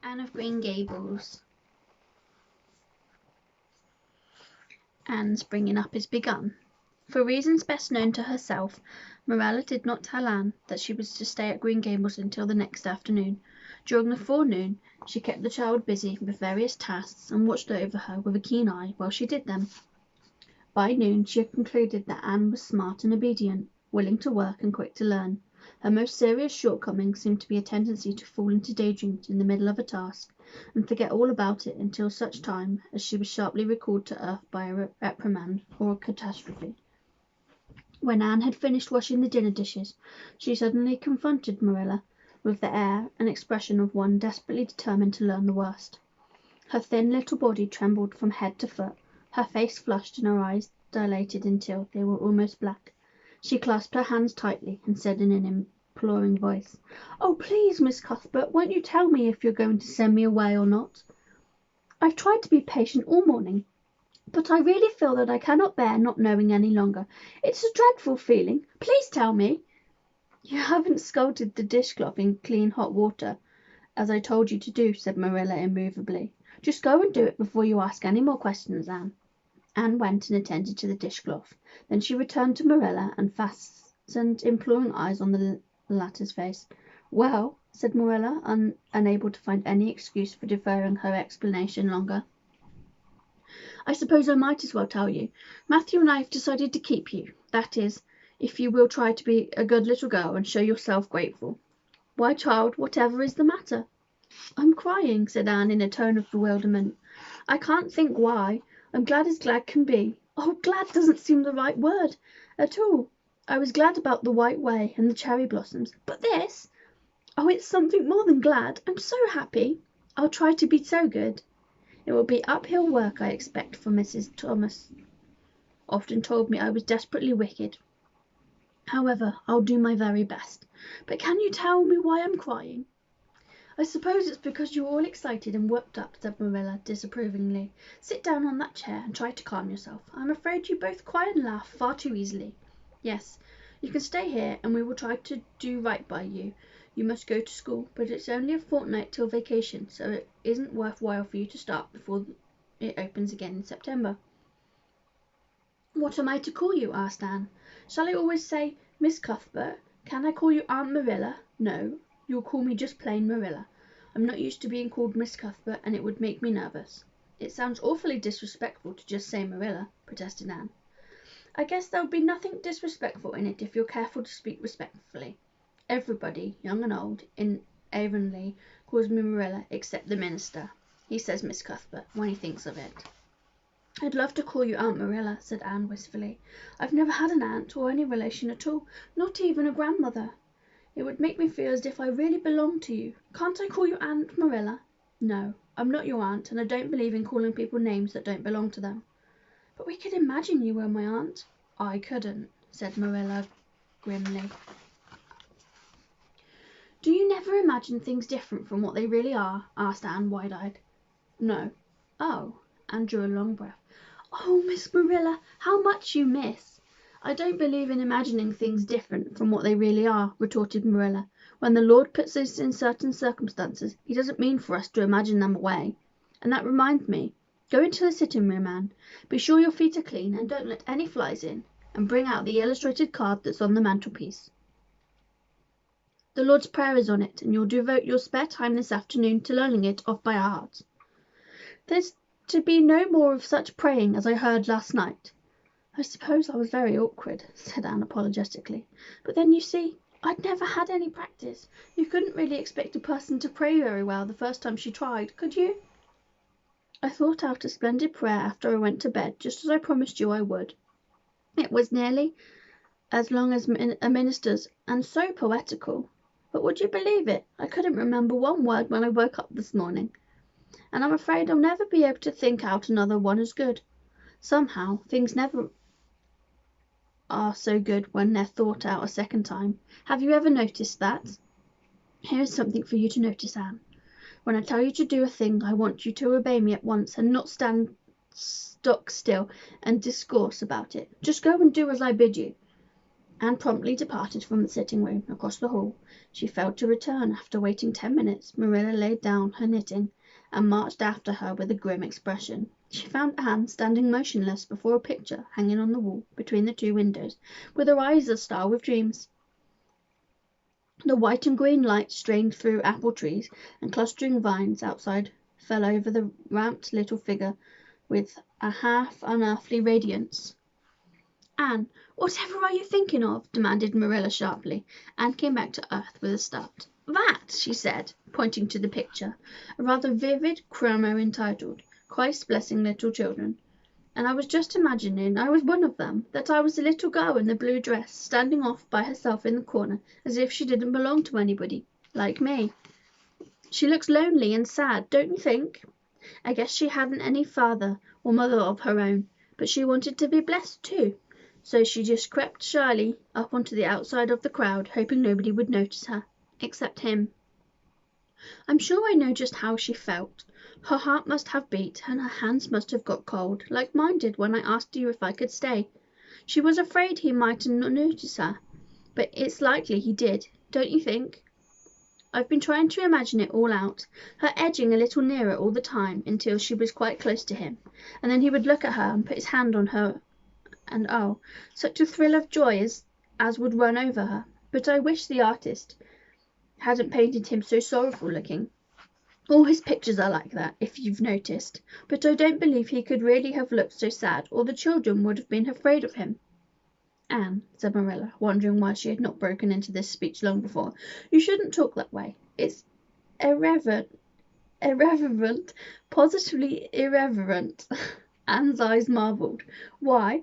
Anne of Green Gables. Anne's bringing up is begun. For reasons best known to herself, Marilla did not tell Anne that she was to stay at Green Gables until the next afternoon. During the forenoon, she kept the child busy with various tasks and watched over her with a keen eye while she did them. By noon, she had concluded that Anne was smart and obedient, willing to work and quick to learn. Her most serious shortcoming seemed to be a tendency to fall into daydreams in the middle of a task and forget all about it until such time as she was sharply recalled to earth by a reprimand or a catastrophe. When Anne had finished washing the dinner dishes, she suddenly confronted Marilla with the air and expression of one desperately determined to learn the worst. Her thin little body trembled from head to foot, her face flushed and her eyes dilated until they were almost black. She clasped her hands tightly and said in an imploring voice, "Oh, please, Miss Cuthbert, won't you tell me if you're going to send me away or not? I've tried to be patient all morning, but I really feel that I cannot bear not knowing any longer. It's a dreadful feeling. Please tell me." "You haven't scalded the dishcloth in clean hot water, as I told you to do," said Marilla immovably. "Just go and do it before you ask any more questions, Anne." Anne went and attended to the dishcloth. Then she returned to Marilla and fastened imploring eyes on the latter's face. "Well," said Marilla, unable to find any excuse for deferring her explanation longer, "I suppose I might as well tell you. Matthew and I have decided to keep you. That is, if you will try to be a good little girl and show yourself grateful." "Why, child, whatever is the matter?" "I'm crying," said Anne in a tone of bewilderment. "I can't think why. I'm glad as glad can be. Oh, glad doesn't seem the right word at all. I was glad about the White Way and the cherry blossoms. But this! Oh, it's something more than glad. I'm so happy. I'll try to be so good. It will be uphill work, I expect, for Mrs. Thomas often told me I was desperately wicked. However, I'll do my very best. But can you tell me why I'm crying?" "I suppose it's because you're all excited and worked up," said Marilla disapprovingly. "Sit down on that chair and try to calm yourself. I'm afraid you both cry and laugh far too easily. Yes, you can stay here and we will try to do right by you. You must go to school, but it's only a fortnight till vacation, so it isn't worthwhile for you to start before it opens again in September." "What am I to call you?" asked Anne. "Shall I always say Miss Cuthbert? Can I call you Aunt Marilla?" "No. You'll call me just plain Marilla. I'm not used to being called Miss Cuthbert, and it would make me nervous." "It sounds awfully disrespectful to just say Marilla," protested Anne. "I guess there'll be nothing disrespectful in it if you're careful to speak respectfully. Everybody, young and old, in Avonlea calls me Marilla except the minister. He says Miss Cuthbert when he thinks of it." "I'd love to call you Aunt Marilla," said Anne wistfully. "I've never had an aunt or any relation at all, not even a grandmother. It would make me feel as if I really belonged to you. Can't I call you Aunt Marilla?" "No, I'm not your aunt, and I don't believe in calling people names that don't belong to them." "But we could imagine you were my aunt." "I couldn't," said Marilla grimly. "Do you never imagine things different from what they really are?" asked Anne, wide-eyed. "No." "Oh," Anne drew a long breath. "Oh, Miss Marilla, how much you miss!" "I don't believe in imagining things different from what they really are," retorted Marilla. "When the Lord puts us in certain circumstances, he doesn't mean for us to imagine them away. And that reminds me. Go into the sitting-room, Anne. Be sure your feet are clean, and don't let any flies in. And bring out the illustrated card that's on the mantelpiece. The Lord's Prayer is on it, and you'll devote your spare time this afternoon to learning it off by heart. There's to be no more of such praying as I heard last night." "I suppose I was very awkward," said Anne apologetically. "But then, you see, I'd never had any practice. You couldn't really expect a person to pray very well the first time she tried, could you? I thought out a splendid prayer after I went to bed, just as I promised you I would. It was nearly as long as a minister's, and so poetical. But would you believe it? I couldn't remember one word when I woke up this morning. And I'm afraid I'll never be able to think out another one as good. Somehow, things never are so good when they're thought out a second time. Have you ever noticed that? Here is something for you to notice, Anne. When I tell you to do a thing, I want you to obey me at once and not stand stock still and discourse about it. Just go and do as I bid you. Anne promptly departed from the sitting-room across the hall. She failed to return after waiting 10 minutes. Marilla laid down her knitting and marched after her with a grim expression. She found Anne standing motionless before a picture hanging on the wall between the two windows, with her eyes astar with dreams. The white and green light strained through apple trees, and clustering vines outside fell over the ramped little figure with a half-unearthly radiance. "Anne, whatever are you thinking of?" demanded Marilla sharply. Anne came back to earth with a start. "That," she said, pointing to the picture, a rather vivid chromo entitled "Christ Blessing Little Children. And I was just imagining I was one of them, that I was a little girl in the blue dress, standing off by herself in the corner, as if she didn't belong to anybody, like me. She looks lonely and sad, don't you think? I guess she hadn't any father or mother of her own, but she wanted to be blessed too. So she just crept shyly up onto the outside of the crowd, hoping nobody would notice her, except him. I'm sure I know just how she felt. Her heart must have beat, and her hands must have got cold, like mine did when I asked you if I could stay. She was afraid he mightn't notice her, but it's likely he did, don't you think? I've been trying to imagine it all out, her edging a little nearer all the time until she was quite close to him, and then he would look at her and put his hand on her, and oh, such a thrill of joy as would run over her. But I wish the artist hadn't painted him so sorrowful looking. All his pictures are like that, if you've noticed, but I don't believe he could really have looked so sad, or the children would have been afraid of him." "Anne," said Marilla, wondering why she had not broken into this speech long before, "you shouldn't talk that way. It's irreverent, positively irreverent." Anne's eyes marveled. "Why,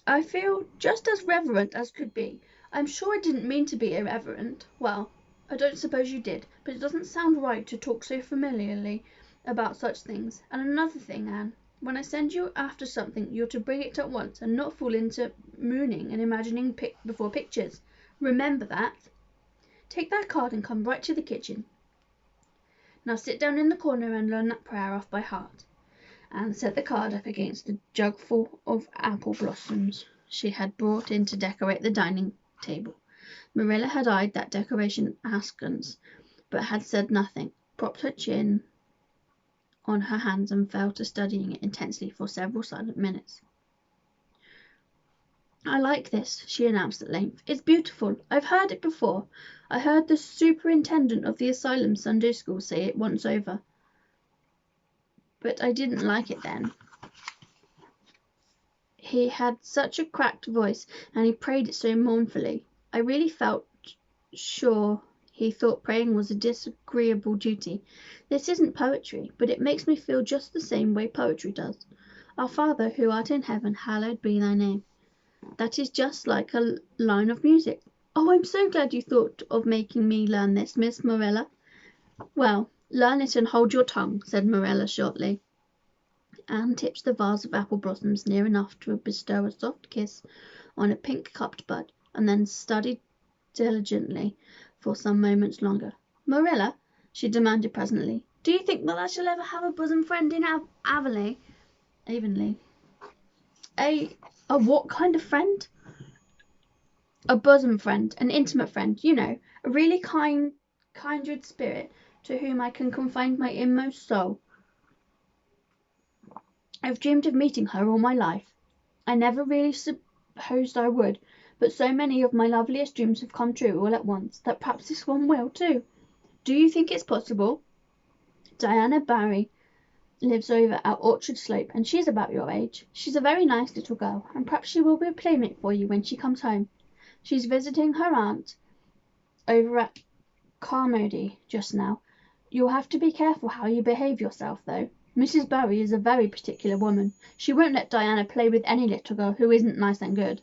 I feel just as reverent as could be. I'm sure I didn't mean to be irreverent. Well, I don't suppose you did, but it doesn't sound right to talk so familiarly about such things. And another thing, Anne, when I send you after something, you're to bring it at once and not fall into mooning and imagining before pictures. Remember that. Take that card and come right to the kitchen. Now sit down in the corner and learn that prayer off by heart." Anne set the card up against the jugful of apple blossoms she had brought in to decorate the dining table. Marilla had eyed that decoration askance, but had said nothing, propped her chin on her hands and fell to studying it intensely for several silent minutes. "I like this," she announced at length. "It's beautiful. I've heard it before. I heard the superintendent of the asylum Sunday school say it once over, but I didn't like it then. He had such a cracked voice, and he prayed it so mournfully. I really felt sure he thought praying was a disagreeable duty. This isn't poetry, but it makes me feel just the same way poetry does. Our Father, who art in heaven, hallowed be thy name. That is just like a line of music. Oh, I'm so glad you thought of making me learn this, Miss Marilla." "Well, learn it and hold your tongue," said Marilla shortly. Anne tipped the vase of apple blossoms near enough to bestow a soft kiss on a pink-cupped bud, and then studied diligently for some moments longer. "Marilla," she demanded presently, "do you think that I shall ever have a bosom friend in Avonlea?" "A what kind of friend?" "A bosom friend, an intimate friend, you know, a really kindred spirit to whom I can confide my inmost soul. I've dreamed of meeting her all my life. I never really supposed I would, but so many of my loveliest dreams have come true all at once that perhaps this one will too. Do you think it's possible? Diana Barry lives over at Orchard Slope, and she's about your age. She's a very nice little girl, and perhaps she will be a playmate for you when she comes home. She's visiting her aunt over at Carmody just now. You'll have to be careful how you behave yourself, though. Mrs. Barry is a very particular woman. She won't let Diana play with any little girl who isn't nice and good."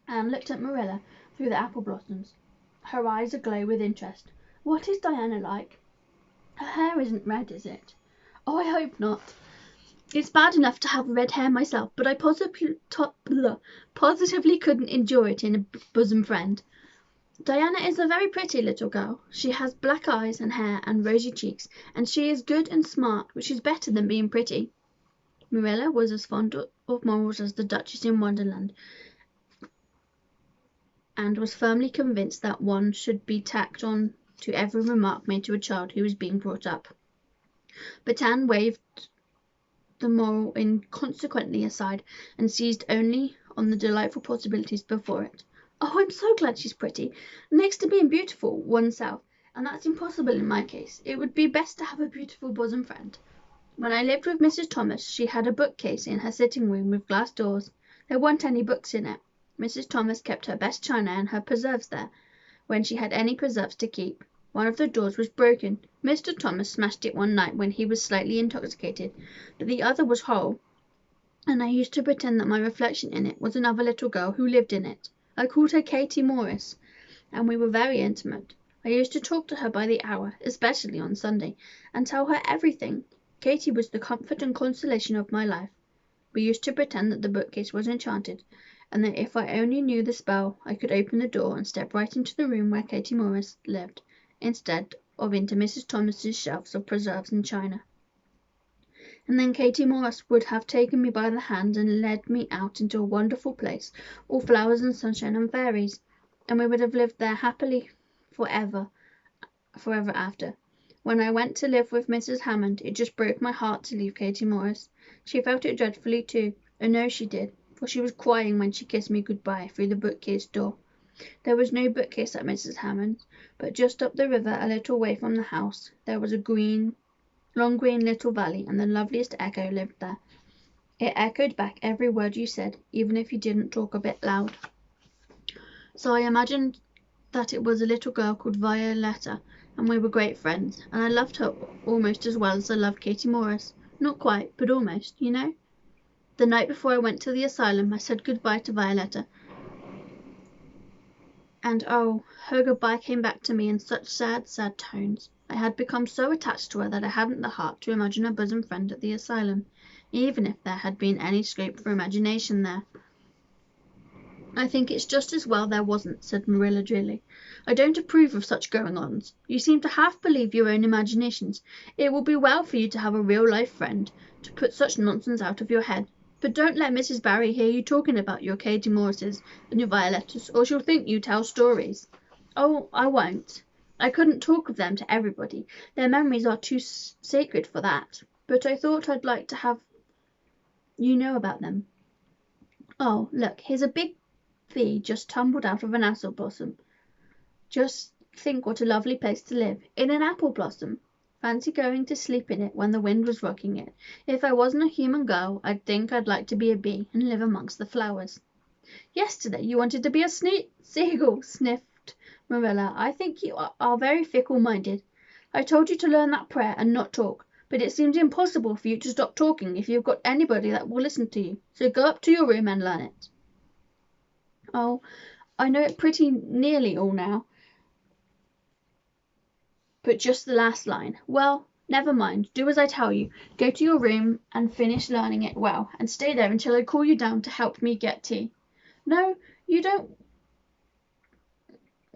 Anne looked at Marilla through the apple blossoms, her eyes aglow with interest. "What is Diana like? Her hair isn't red, is it?" "Oh, I hope not. It's bad enough to have red hair myself, but I positively couldn't endure it in a bosom friend. Diana is a very pretty little girl. She has black eyes and hair and rosy cheeks, and she is good and smart, which is better than being pretty." Marilla was as fond of morals as the Duchess in Wonderland, and was firmly convinced that one should be tacked on to every remark made to a child who was being brought up. But Anne waved the moral inconsequently aside and seized only on the delightful possibilities before it. "Oh, I'm so glad she's pretty. Next to being beautiful oneself, and that's impossible in my case. It would be best to have a beautiful bosom friend. When I lived with Mrs. Thomas, she had a bookcase in her sitting room with glass doors. There weren't any books in it. Mrs. Thomas kept her best china and her preserves there, when she had any preserves to keep. One of the doors was broken. Mr. Thomas smashed it one night when he was slightly intoxicated, but the other was whole, and I used to pretend that my reflection in it was another little girl who lived in it. I called her Katie Morris, and we were very intimate. I used to talk to her by the hour, especially on Sunday, and tell her everything. Katie was the comfort and consolation of my life. We used to pretend that the bookcase was enchanted, and that if I only knew the spell I could open the door and step right into the room where Katie Morris lived, instead of into Mrs. Thomas's shelves of preserves and china. And then Katie Morris would have taken me by the hand and led me out into a wonderful place, all flowers and sunshine and fairies, and we would have lived there happily forever after. When I went to live with Mrs. Hammond, it just broke my heart to leave Katie Morris. She felt it dreadfully too. I know she did, for she was crying when she kissed me good-bye through the bookcase door. There was no bookcase at Mrs. Hammond's, but just up the river a little way from the house there was a long green little valley, and the loveliest echo lived there. It echoed back every word you said, even if you didn't talk a bit loud. So I imagined that it was a little girl called Violetta, and we were great friends, and I loved her almost as well as I loved Katie Morris. Not quite, but almost, you know. The night before I went to the asylum, I said good-bye to Violetta, and oh, her good-bye came back to me in such sad, sad tones. I had become so attached to her that I hadn't the heart to imagine a bosom friend at the asylum, even if there had been any scope for imagination there. "I think it's just as well there wasn't," said Marilla drearily. "I don't approve of such going-ons. You seem to half believe your own imaginations. It will be well for you to have a real-life friend to put such nonsense out of your head. But don't let Mrs. Barry hear you talking about your Katie Morrises and your Violettas, or she'll think you tell stories." "Oh, I won't. I couldn't talk of them to everybody. Their memories are too sacred for that. But I thought I'd like to have you know about them. Oh, look, here's a big bee just tumbled out of an apple blossom. Just think what a lovely place to live, in an apple blossom. Fancy going to sleep in it when the wind was rocking it. If I wasn't a human girl, I'd think I'd like to be a bee and live amongst the flowers." "Yesterday you wanted to be a seagull," sniffed Marilla. "I think you are very fickle-minded. I told you to learn that prayer and not talk, but it seems impossible for you to stop talking if you've got anybody that will listen to you. So go up to your room and learn it." "Oh, I know it pretty nearly all now, but just the last line." "Well, never mind. Do as I tell you. Go to your room and finish learning it well, and stay there until I call you down to help me get tea." "No, you don't.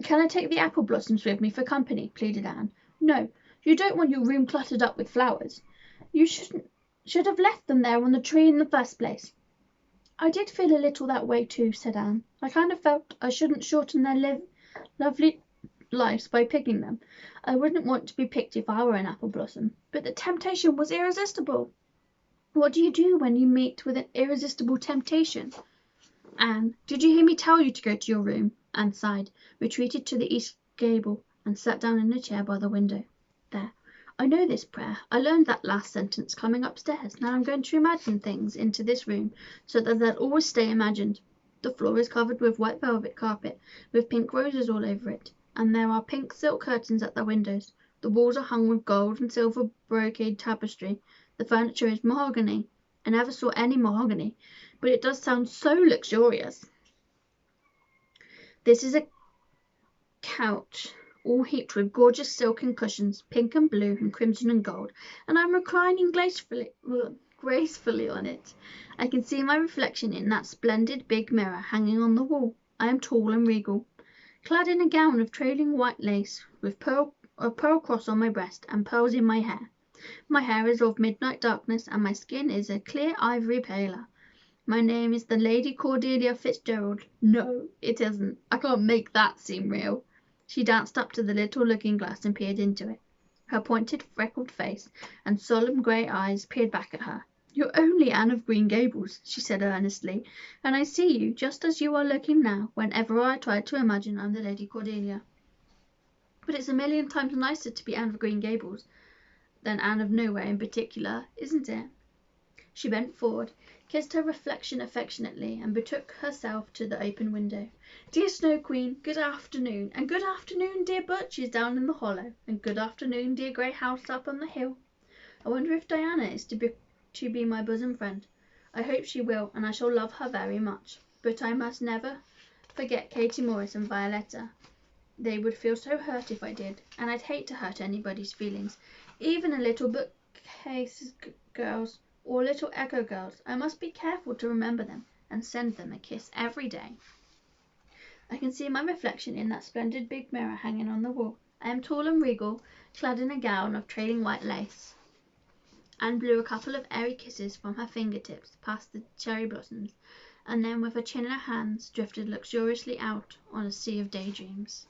Can I take the apple blossoms with me for company?" pleaded Anne. "No, you don't want your room cluttered up with flowers. You should have left them there on the tree in the first place." "I did feel a little that way too," said Anne. "I kind of felt I shouldn't shorten their lovely lives by picking them. I wouldn't want to be picked if I were an apple blossom. But the temptation was irresistible." "What do you do when you meet with an irresistible temptation?" "Anne, did you hear me tell you to go to your room?" Anne sighed, retreated to the east gable, and sat down in a chair by the window. "There, I know this prayer. I learned that last sentence coming upstairs. Now I'm going to imagine things into this room so that they'll always stay imagined. The floor is covered with white velvet carpet, with pink roses all over it, and there are pink silk curtains at the windows. The walls are hung with gold and silver brocade tapestry. The furniture is mahogany. I never saw any mahogany, but it does sound so luxurious. This is a couch all heaped with gorgeous silken cushions, pink and blue and crimson and gold, and I'm reclining gracefully on it. I can see my reflection in that splendid big mirror hanging on the wall. I am tall and regal, clad in a gown of trailing white lace, with a pearl cross on my breast and pearls in my hair. My hair is of midnight darkness, and my skin is a clear ivory paler. My name is the Lady Cordelia Fitzgerald. No, it isn't. I can't make that seem real. She danced up to the little looking-glass and peered into it. Her pointed, freckled face and solemn grey eyes peered back at her. "You're only Anne of Green Gables," she said earnestly, "and I see you just as you are looking now whenever I try to imagine I'm the Lady Cordelia. But it's a million times nicer to be Anne of Green Gables than Anne of Nowhere in particular, isn't it?" She bent forward, kissed her reflection affectionately, and betook herself to the open window. "Dear Snow Queen, good afternoon, and good afternoon, dear birches down in the hollow, and good afternoon, dear grey house up on the hill. I wonder if Diana is to be my bosom friend. I hope she will, and I shall love her very much. But I must never forget Katie Morris and Violetta. They would feel so hurt if I did, and I'd hate to hurt anybody's feelings, even a little bookcase girls or little echo girls. I must be careful to remember them and send them a kiss every day. I can see my reflection in that splendid big mirror hanging on the wall. I am tall and regal, clad in a gown of trailing white lace." Anne blew a couple of airy kisses from her fingertips past the cherry blossoms, and then with her chin in her hands drifted luxuriously out on a sea of daydreams.